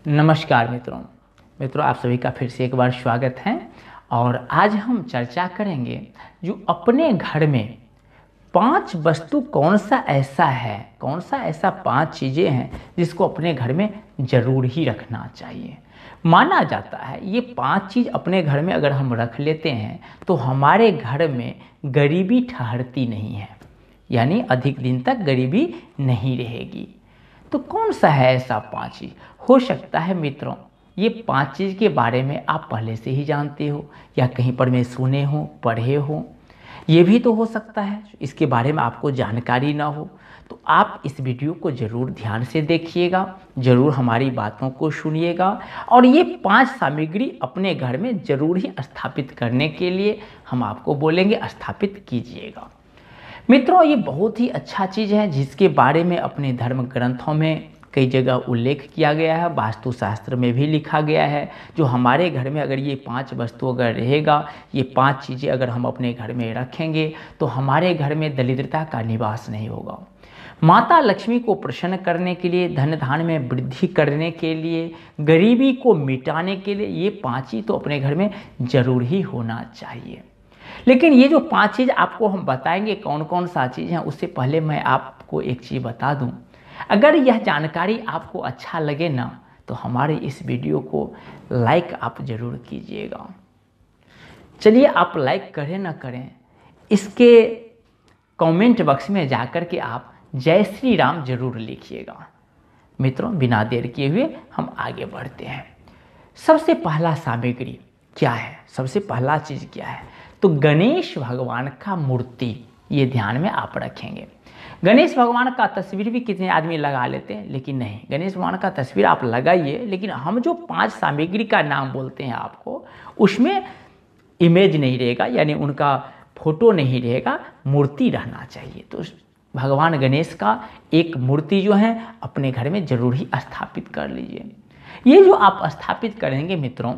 नमस्कार मित्रों आप सभी का फिर से एक बार स्वागत है। और आज हम चर्चा करेंगे जो अपने घर में 5 वस्तु कौन सा ऐसा 5 चीज़ें हैं जिसको अपने घर में ज़रूर ही रखना चाहिए। माना जाता है ये 5 चीज़ अपने घर में अगर हम रख लेते हैं तो हमारे घर में गरीबी ठहरती नहीं है, यानी अधिक दिन तक गरीबी नहीं रहेगी। तो कौन सा है ऐसा 5 चीज़? हो सकता है मित्रों ये 5 चीज़ के बारे में आप पहले से ही जानते हो या कहीं पर में सुने हो, पढ़े हो। ये भी तो हो सकता है इसके बारे में आपको जानकारी ना हो। तो आप इस वीडियो को ज़रूर ध्यान से देखिएगा, ज़रूर हमारी बातों को सुनिएगा और ये 5 सामग्री अपने घर में ज़रूर ही स्थापित करने के लिए हम आपको बोलेंगे स्थापित कीजिएगा। मित्रों ये बहुत ही अच्छा चीज़ है जिसके बारे में अपने धर्म ग्रंथों में कई जगह उल्लेख किया गया है, वास्तुशास्त्र में भी लिखा गया है। जो हमारे घर में अगर ये 5 वस्तु अगर रहेगा, ये 5 चीज़ें अगर हम अपने घर में रखेंगे तो हमारे घर में दरिद्रता का निवास नहीं होगा। माता लक्ष्मी को प्रसन्न करने के लिए, धन धान्य में वृद्धि करने के लिए, गरीबी को मिटाने के लिए ये 5 ही तो अपने घर में ज़रूर ही होना चाहिए। लेकिन ये जो 5 चीज़ आपको हम बताएंगे कौन कौन सा चीज़ है, उससे पहले मैं आपको एक चीज़ बता दूं। अगर यह जानकारी आपको अच्छा लगे ना तो हमारे इस वीडियो को लाइक आप ज़रूर कीजिएगा। चलिए आप लाइक करें ना करें, इसके कमेंट बॉक्स में जाकर के आप जय श्री राम जरूर लिखिएगा। मित्रों बिना देर किए हुए हम आगे बढ़ते हैं। सबसे पहला सामग्री क्या है, सबसे पहला चीज़ क्या है? तो गणेश भगवान का मूर्ति, ये ध्यान में आप रखेंगे। गणेश भगवान का तस्वीर भी कितने आदमी लगा लेते हैं, लेकिन नहीं, गणेश भगवान का तस्वीर आप लगाइए, लेकिन हम जो 5 सामग्री का नाम बोलते हैं आपको, उसमें इमेज नहीं रहेगा, यानी उनका फोटो नहीं रहेगा, मूर्ति रहना चाहिए। तो भगवान गणेश का एक मूर्ति जो है अपने घर में जरूर ही स्थापित कर लीजिए। ये जो आप स्थापित करेंगे मित्रों,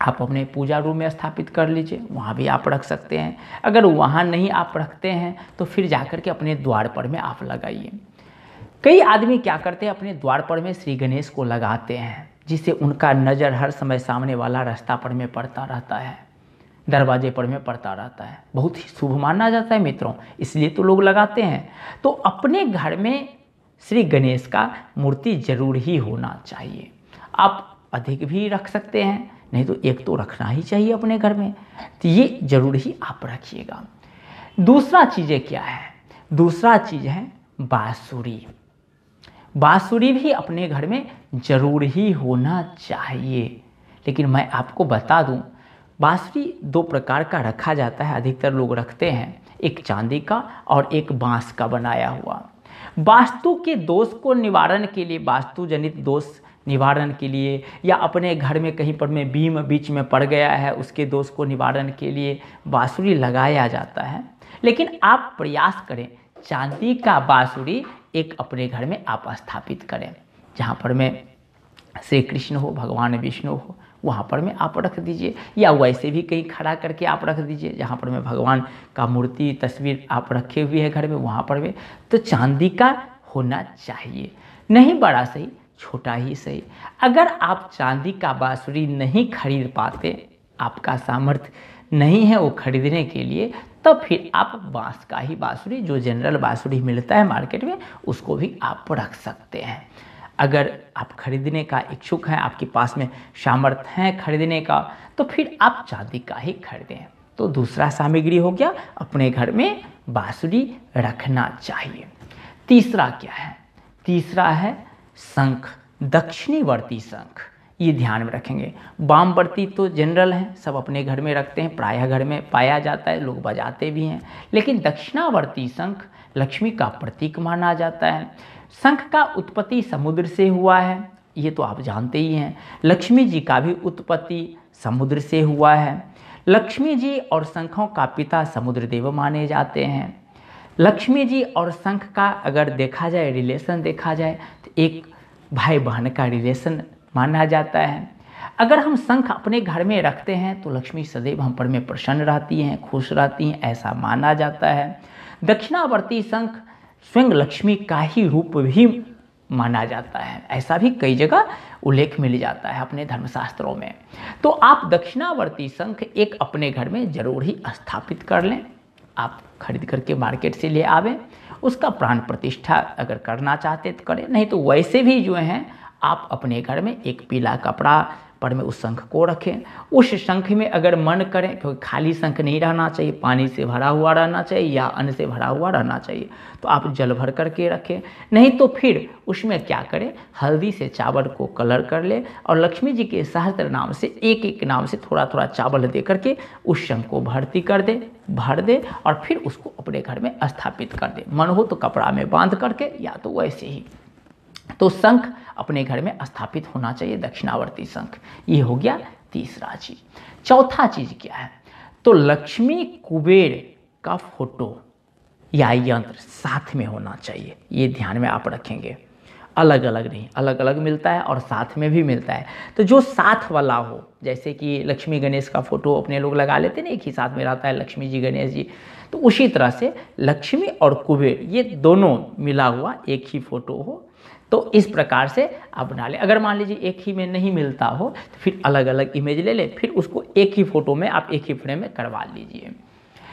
आप अपने पूजा रूम में स्थापित कर लीजिए, वहाँ भी आप रख सकते हैं। अगर वहाँ नहीं आप रखते हैं तो फिर जाकर के अपने द्वार पर में आप लगाइए। कई आदमी क्या करते हैं, अपने द्वार पर में श्री गणेश को लगाते हैं, जिससे उनका नज़र हर समय सामने वाला रास्ता पर में पड़ता रहता है, दरवाजे पर में पड़ता रहता है। बहुत ही शुभ माना जाता है मित्रों, इसलिए तो लोग लगाते हैं। तो अपने घर में श्री गणेश का मूर्ति जरूर ही होना चाहिए। आप अधिक भी रख सकते हैं, नहीं तो एक तो रखना ही चाहिए अपने घर में, तो ये जरूर ही आप रखिएगा। दूसरा चीज़ें क्या है? दूसरा चीज़ है बांसुरी। बांसुरी भी अपने घर में जरूर ही होना चाहिए। लेकिन मैं आपको बता दूं, बांसुरी 2 प्रकार का रखा जाता है, अधिकतर लोग रखते हैं, एक चांदी का और एक बांस का बनाया हुआ। वास्तु के दोष को निवारण के लिए, वास्तु जनित दोष निवारण के लिए, या अपने घर में कहीं पर में बीम बीच में पड़ गया है उसके दोष को निवारण के लिए बांसुरी लगाया जाता है। लेकिन आप प्रयास करें चांदी का बांसुरी एक अपने घर में आप स्थापित करें, जहाँ पर में श्री कृष्ण हो, भगवान विष्णु हो, वहाँ पर में आप रख दीजिए, या वैसे भी कहीं खड़ा करके आप रख दीजिए जहाँ पर में भगवान का मूर्ति तस्वीर आप रखे हुए हैं घर में, वहाँ पर में तो चांदी का होना चाहिए। नहीं बड़ा सही, छोटा ही सही। अगर आप चांदी का बांसुरी नहीं खरीद पाते, आपका सामर्थ्य नहीं है वो खरीदने के लिए, तब फिर आप बांस का ही बांसुरी, जो जनरल बांसुरी मिलता है मार्केट में, उसको भी आप रख सकते हैं। अगर आप खरीदने का इच्छुक हैं, आपके पास में सामर्थ्य है खरीदने का, तो फिर आप चांदी का ही खरीदें। तो दूसरा सामग्री हो गया, अपने घर में बांसुरी रखना चाहिए। तीसरा क्या है? तीसरा है शंख, दक्षिणीवर्ती शंख। ये ध्यान में रखेंगे। वामवर्ती तो जनरल है, सब अपने घर में रखते हैं, प्रायः घर में पाया जाता है, लोग बजाते भी हैं। लेकिन दक्षिणावर्ती शंख लक्ष्मी का प्रतीक माना जाता है। शंख का उत्पत्ति समुद्र से हुआ है, ये तो आप जानते ही हैं। लक्ष्मी जी का भी उत्पत्ति समुद्र से हुआ है। लक्ष्मी जी और शंखों का पिता समुद्रदेव माने जाते हैं। लक्ष्मी जी और शंख का अगर देखा जाए, रिलेशन देखा जाए, तो एक भाई बहन का रिलेशन माना जाता है। अगर हम शंख अपने घर में रखते हैं तो लक्ष्मी सदैव हम पर में प्रसन्न रहती हैं, खुश रहती हैं, ऐसा माना जाता है। दक्षिणावर्ती शंख स्वयं लक्ष्मी का ही रूप भी माना जाता है। ऐसा भी कई जगह उल्लेख मिल जाता है अपने धर्मशास्त्रों में। तो आप दक्षिणावर्ती शंख एक अपने घर में जरूर ही स्थापित कर लें। आप खरीद करके मार्केट से ले आवें, उसका प्राण प्रतिष्ठा अगर करना चाहते तो करें, नहीं तो वैसे भी जो हैं आप अपने घर में एक पीला कपड़ा पर में उस शंख को रखें। उस शंख में अगर मन करें, क्योंकि खाली शंख नहीं रहना चाहिए, पानी से भरा हुआ रहना चाहिए या अन्न से भरा हुआ रहना चाहिए, तो आप जल भर करके रखें। नहीं तो फिर उसमें क्या करें, हल्दी से चावल को कलर कर ले और लक्ष्मी जी के सहस्त्र नाम से एक एक नाम से थोड़ा थोड़ा चावल दे करके उस शंख को भर्ती कर दे, भर दे और फिर उसको अपने घर में स्थापित कर दे। मन हो तो कपड़ा में बांध करके या तो वैसे ही। तो शंख अपने घर में स्थापित होना चाहिए, दक्षिणावर्ती शंख। ये हो गया तीसरा चीज। चौथा चीज क्या है, तो लक्ष्मी कुबेर का फोटो या यंत्र साथ में होना चाहिए। ये ध्यान में आप रखेंगे, अलग अलग नहीं, अलग अलग मिलता है और साथ में भी मिलता है। तो जो साथ वाला हो, जैसे कि लक्ष्मी गणेश का फोटो अपने लोग लगा लेते हैं ना, एक ही साथ में रहता है लक्ष्मी जी गणेश जी, तो उसी तरह से लक्ष्मी और कुबेर ये दोनों मिला हुआ एक ही फोटो हो, तो इस प्रकार से आप बना लें। अगर मान लीजिए एक ही में नहीं मिलता हो तो फिर अलग अलग इमेज ले लें, फिर उसको एक ही फोटो में आप एक ही फ्रेम में करवा लीजिए।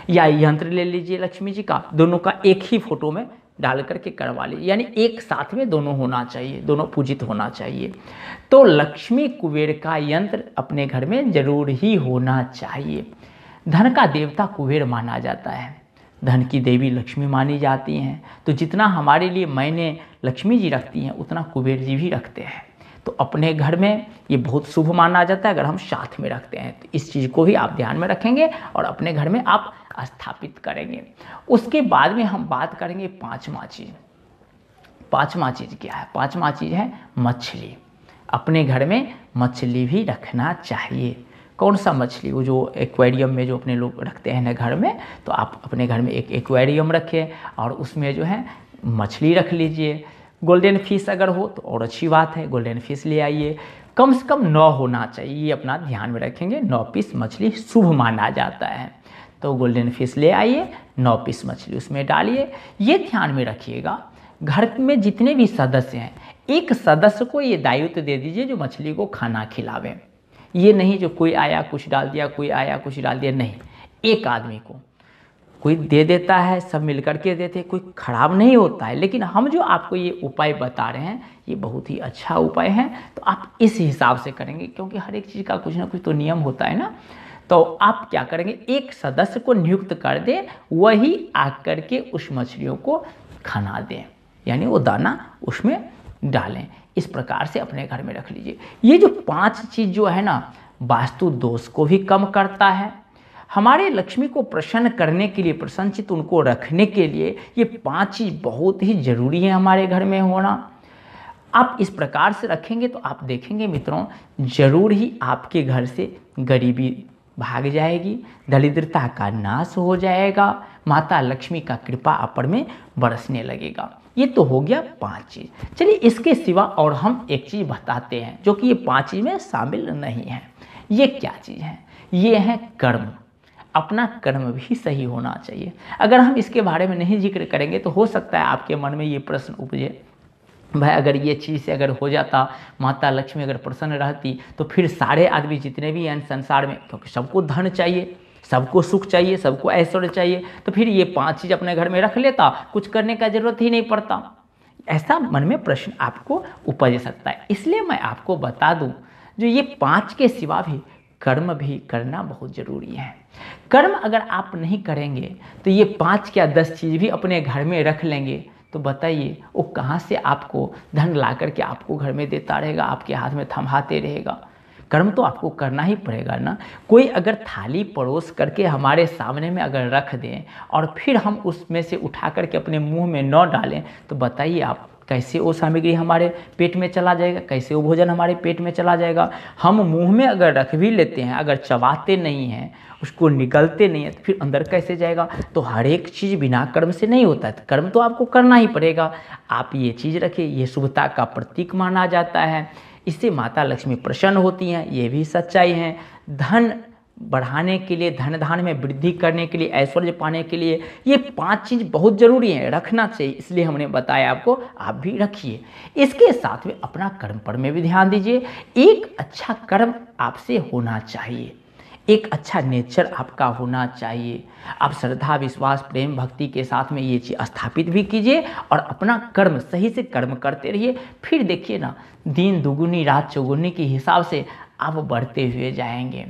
या यंत्र ले लीजिए लक्ष्मी जी का, दोनों का एक ही फोटो में डाल करके करवा लीजिए, यानी एक साथ में दोनों होना चाहिए, दोनों पूजित होना चाहिए। तो लक्ष्मी कुबेर का यंत्र अपने घर में जरूर ही होना चाहिए। धन का देवता कुबेर माना जाता है, धन की देवी लक्ष्मी मानी जाती हैं, तो जितना हमारे लिए मायने लक्ष्मी जी रखती हैं उतना कुबेर जी भी रखते हैं। तो अपने घर में ये बहुत शुभ माना जाता है अगर हम साथ में रखते हैं। तो इस चीज़ को भी आप ध्यान में रखेंगे और अपने घर में आप स्थापित करेंगे। उसके बाद में हम बात करेंगे पांचवा चीज़। पांचवा चीज़ क्या है, पांचवा चीज़ है मछली। अपने घर में मछली भी रखना चाहिए। कौन सा मछली, वो जो एक्वेरियम में जो अपने लोग रखते हैं ना घर में, तो आप अपने घर में एक एक्वेरियम रखें और उसमें जो है मछली रख लीजिए। गोल्डन फिश अगर हो तो और अच्छी बात है, गोल्डन फिश ले आइए। कम से कम 9 होना चाहिए, ये अपना ध्यान में रखेंगे। 9 पीस मछली शुभ माना जाता है, तो गोल्डन फिश ले आइए, 9 पीस मछली उसमें डालिए। ये ध्यान में रखिएगा, घर में जितने भी सदस्य हैं एक सदस्य को ये दायित्व दे दीजिए जो मछली को खाना खिलावे। ये नहीं जो कोई आया कुछ डाल दिया, कोई आया कुछ डाल दिया, नहीं, एक आदमी को कोई दे देता है, सब मिलकर के देते हैं, कोई खराब नहीं होता है। लेकिन हम जो आपको ये उपाय बता रहे हैं ये बहुत ही अच्छा उपाय है, तो आप इस हिसाब से करेंगे, क्योंकि हर एक चीज़ का कुछ ना कुछ तो नियम होता है ना। तो आप क्या करेंगे, एक सदस्य को नियुक्त कर दें, वही आकर के उस मछलियों को खाना दें, यानी वो दाना उसमें डालें। इस प्रकार से अपने घर में रख लीजिए। ये जो 5 चीज़ जो है ना, वास्तु दोष को भी कम करता है। हमारे लक्ष्मी को प्रसन्न करने के लिए, प्रसन्नचित उनको रखने के लिए ये 5 चीज़ बहुत ही जरूरी है हमारे घर में होना। आप इस प्रकार से रखेंगे तो आप देखेंगे मित्रों, जरूर ही आपके घर से गरीबी भाग जाएगी, दरिद्रता का नाश हो जाएगा, माता लक्ष्मी का कृपा आप पर में बरसने लगेगा। ये तो हो गया 5 चीज़। चलिए इसके सिवा और हम एक चीज़ बताते हैं जो कि ये 5 चीज़ में शामिल नहीं है। ये क्या चीज़ है, ये है कर्म। अपना कर्म भी सही होना चाहिए। अगर हम इसके बारे में नहीं जिक्र करेंगे तो हो सकता है आपके मन में ये प्रश्न उपजे, भाई अगर ये चीज़ से अगर हो जाता, माता लक्ष्मी अगर प्रसन्न रहती, तो फिर सारे आदमी जितने भी हैं संसार में, क्योंकि सबको धन चाहिए, सबको सुख चाहिए, सबको ऐश्वर्य चाहिए, तो फिर ये 5 चीज़ अपने घर में रख लेता, कुछ करने का जरूरत ही नहीं पड़ता। ऐसा मन में प्रश्न आपको उपज सकता है। इसलिए मैं आपको बता दूं, जो ये 5 के सिवा भी कर्म भी करना बहुत ज़रूरी है। कर्म अगर आप नहीं करेंगे तो ये 5 या 10 चीज़ भी अपने घर में रख लेंगे, तो बताइए वो कहाँ से आपको धन ला करके आपको घर में देता रहेगा, आपके हाथ में थमाते रहेगा। कर्म तो आपको करना ही पड़ेगा ना। कोई अगर थाली परोस करके हमारे सामने में अगर रख दें और फिर हम उसमें से उठा करके अपने मुंह में न डालें, तो बताइए आप कैसे वो सामग्री हमारे पेट में चला जाएगा, कैसे वो भोजन हमारे पेट में चला जाएगा। हम मुंह में अगर रख भी लेते हैं, अगर चबाते नहीं हैं, उसको निगलते नहीं है, तो फिर अंदर कैसे जाएगा। तो हर एक चीज़ बिना कर्म से नहीं होता है, तो कर्म तो आपको करना ही पड़ेगा। आप ये चीज़ रखिए, ये शुभता का प्रतीक माना जाता है, इससे माता लक्ष्मी प्रसन्न होती हैं, ये भी सच्चाई है। धन बढ़ाने के लिए, धन धान्य में वृद्धि करने के लिए, ऐश्वर्य पाने के लिए, ये 5 चीज़ बहुत ज़रूरी है, रखना चाहिए, इसलिए हमने बताया आपको, आप भी रखिए। इसके साथ में अपना कर्म पर में भी ध्यान दीजिए। एक अच्छा कर्म आपसे होना चाहिए, एक अच्छा नेचर आपका होना चाहिए। आप श्रद्धा, विश्वास, प्रेम, भक्ति के साथ में ये चीज़ स्थापित भी कीजिए और अपना कर्म सही से कर्म करते रहिए। फिर देखिए ना, दिन दुगुनी रात चौगुनी के हिसाब से आप बढ़ते हुए जाएंगे।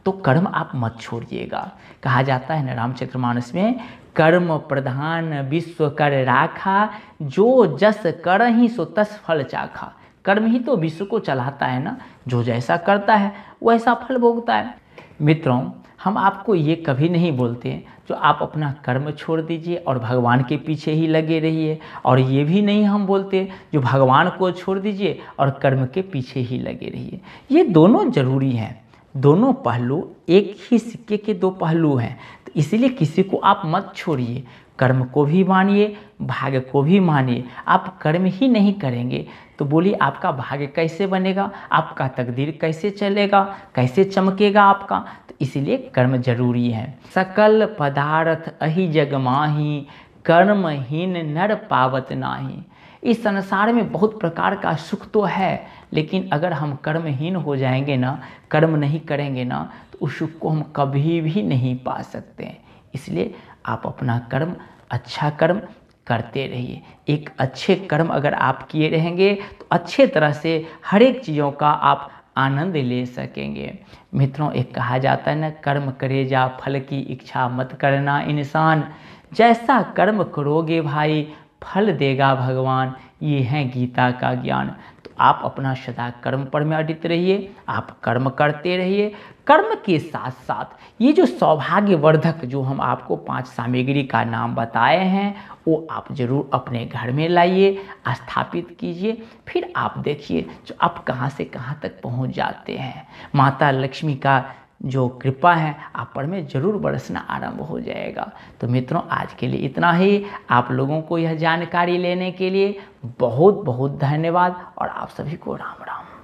तो कर्म आप मत छोड़िएगा। कहा जाता है ना रामचरितमानस में, कर्म प्रधान विश्व कर राखा, जो जस करहि सो तस फल चाखा। कर्म ही तो विश्व को चलाता है ना, जो जैसा करता है वैसा फल भोगता है। मित्रों, हम आपको ये कभी नहीं बोलते जो आप अपना कर्म छोड़ दीजिए और भगवान के पीछे ही लगे रहिए, और ये भी नहीं हम बोलते जो भगवान को छोड़ दीजिए और कर्म के पीछे ही लगे रहिए। ये दोनों जरूरी हैं, दोनों पहलू एक ही सिक्के के दो पहलू हैं। तो इसीलिए किसी को आप मत छोड़िए, कर्म को भी मानिए, भाग्य को भी मानिए। आप कर्म ही नहीं करेंगे तो बोलिए आपका भाग्य कैसे बनेगा, आपका तकदीर कैसे चलेगा, कैसे चमकेगा आपका। तो इसीलिए कर्म जरूरी है। सकल पदार्थ अहि जग माही, कर्महीन नर पावत नाही। इस संसार में बहुत प्रकार का सुख तो है, लेकिन अगर हम कर्महीन हो जाएंगे ना, कर्म नहीं करेंगे ना, तो उस सुख को हम कभी भी नहीं पा सकते। इसलिए आप अपना कर्म, अच्छा कर्म करते रहिए। एक अच्छे कर्म अगर आप किए रहेंगे तो अच्छे तरह से हर एक चीज़ों का आप आनंद ले सकेंगे। मित्रों, एक कहा जाता है ना, कर्म करे जा फल की इच्छा मत करना इंसान, जैसा कर्म करोगे भाई फल देगा भगवान। ये है गीता का ज्ञान। तो आप अपना सदा कर्म पर में अडित रहिए, आप कर्म करते रहिए। कर्म के साथ साथ ये जो सौभाग्यवर्धक जो हम आपको 5 सामग्री का नाम बताए हैं, वो आप जरूर अपने घर में लाइए, स्थापित कीजिए। फिर आप देखिए जो आप कहाँ से कहाँ तक पहुँच जाते हैं। माता लक्ष्मी का जो कृपा है आप पर में जरूर बरसना आरंभ हो जाएगा। तो मित्रों, आज के लिए इतना ही। आप लोगों को यह जानकारी लेने के लिए बहुत बहुत धन्यवाद और आप सभी को राम राम।